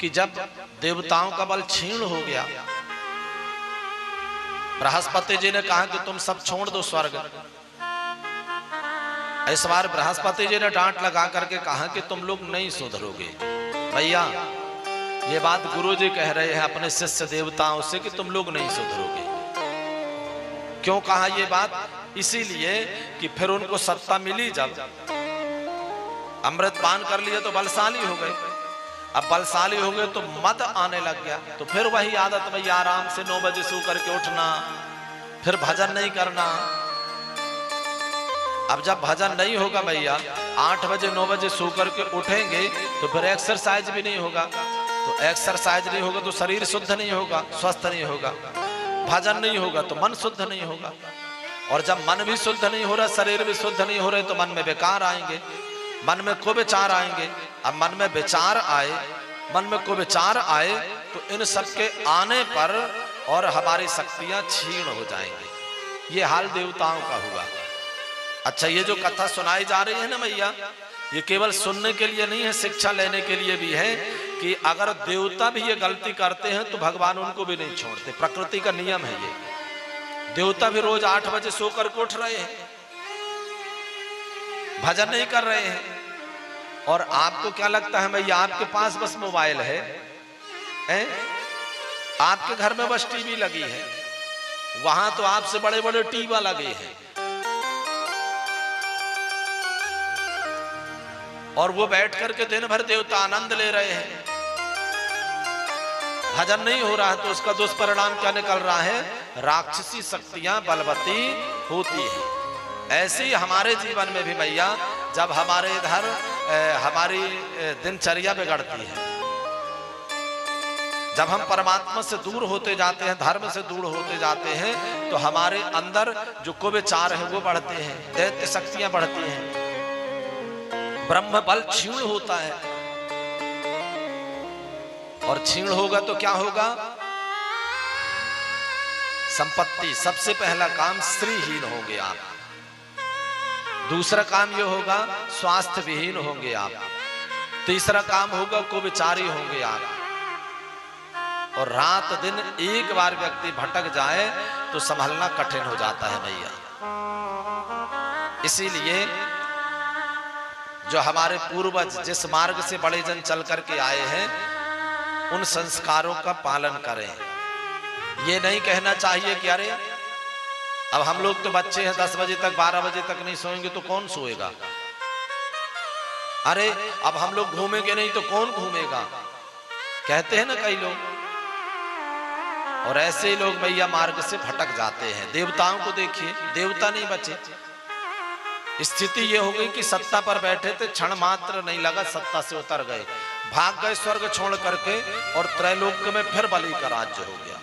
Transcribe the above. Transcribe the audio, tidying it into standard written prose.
कि जब देवताओं का बल क्षीण हो गया, बृहस्पति जी ने कहा कि तुम सब छोड़ दो स्वर्ग। इस बार बृहस्पति जी ने डांट लगा करके कहा कि तुम लोग नहीं सुधरोगे। भैया ये बात गुरु जी कह रहे हैं अपने शिष्य देवताओं से कि तुम लोग नहीं सुधरोगे। क्यों कहा ये बात? इसीलिए कि फिर उनको सत्ता मिली, जब अमृत पान कर लिए तो बलशाली हो गए। अब बलशाली हो गए तो मद आने लग गया, तो फिर वही आदत, भैया आराम से 9 बजे सो करके उठना, फिर भजन नहीं करना। अब जब भजन नहीं होगा भैया, 8 बजे 9 बजे सो करके उठेंगे तो फिर एक्सरसाइज भी नहीं होगा, तो एक्सरसाइज नहीं होगा तो शरीर शुद्ध नहीं होगा, स्वस्थ नहीं होगा। भजन नहीं होगा तो मन शुद्ध नहीं होगा, और जब मन भी शुद्ध नहीं हो रहा, शरीर भी शुद्ध नहीं हो रहे, तो मन में विकार आएंगे, मन में कुविचार आएंगे। अब मन में विचार आए, मन में कुविचार आए तो इन सब के आने पर और हमारी शक्तियां क्षीण हो जाएंगी। ये हाल देवताओं का हुआ। अच्छा, ये जो कथा सुनाई जा रही है ना भैया, ये केवल सुनने के लिए नहीं है, शिक्षा लेने के लिए भी है कि अगर देवता भी ये गलती करते हैं तो भगवान उनको भी नहीं छोड़ते। प्रकृति का नियम है ये। देवता भी रोज 8 बजे सो करके उठ रहे हैं, भजन नहीं कर रहे हैं। और आपको क्या लगता है भैया, आपके पास बस मोबाइल है? आपके घर में बस टीवी लगी है, वहां तो आपसे बड़े बड़े टीवा लगे हैं, और वो बैठ करके दिन भर देवता आनंद ले रहे हैं। भजन नहीं हो रहा है तो उसका दुष्परिणाम क्या निकल रहा है? राक्षसी शक्तियां बलवती होती है। ऐसे ही हमारे जीवन में भी भैया, जब हमारे इधर हमारी दिनचर्या बिगड़ती है, जब हम परमात्मा से दूर होते जाते हैं, धर्म से दूर होते जाते हैं, तो हमारे अंदर जो कुविचार है वो बढ़ते हैं, दैत्य शक्तियां बढ़ती हैं, ब्रह्म बल क्षीण होता है। और क्षीण होगा तो क्या होगा? संपत्ति, सबसे पहला काम श्रीहीन होंगे आप। दूसरा काम ये होगा स्वास्थ्य विहीन होंगे आप। तीसरा काम होगा कुविचारी होंगे आप। और रात दिन एक बार व्यक्ति भटक जाए तो संभलना कठिन हो जाता है भैया। इसीलिए जो हमारे पूर्वज जिस मार्ग से बड़े जन चल करके आए हैं, उन संस्कारों का पालन करें। ये नहीं कहना चाहिए कि अरे अब हम लोग तो बच्चे हैं, 10 बजे तक 12 बजे तक नहीं सोएंगे तो कौन सोएगा, अरे अब हम लोग घूमेंगे नहीं तो कौन घूमेगा, कहते हैं ना कई लोग। और ऐसे ही लोग भैया मार्ग से भटक जाते हैं। देवताओं को देखिए, देवता नहीं बचे। स्थिति ये हो गई कि सत्ता पर बैठे थे, क्षण मात्र नहीं लगा सत्ता से उतर गए, भाग गए स्वर्ग छोड़ करके, और त्रैलोक्य में फिर बलि का राज्य हो गया।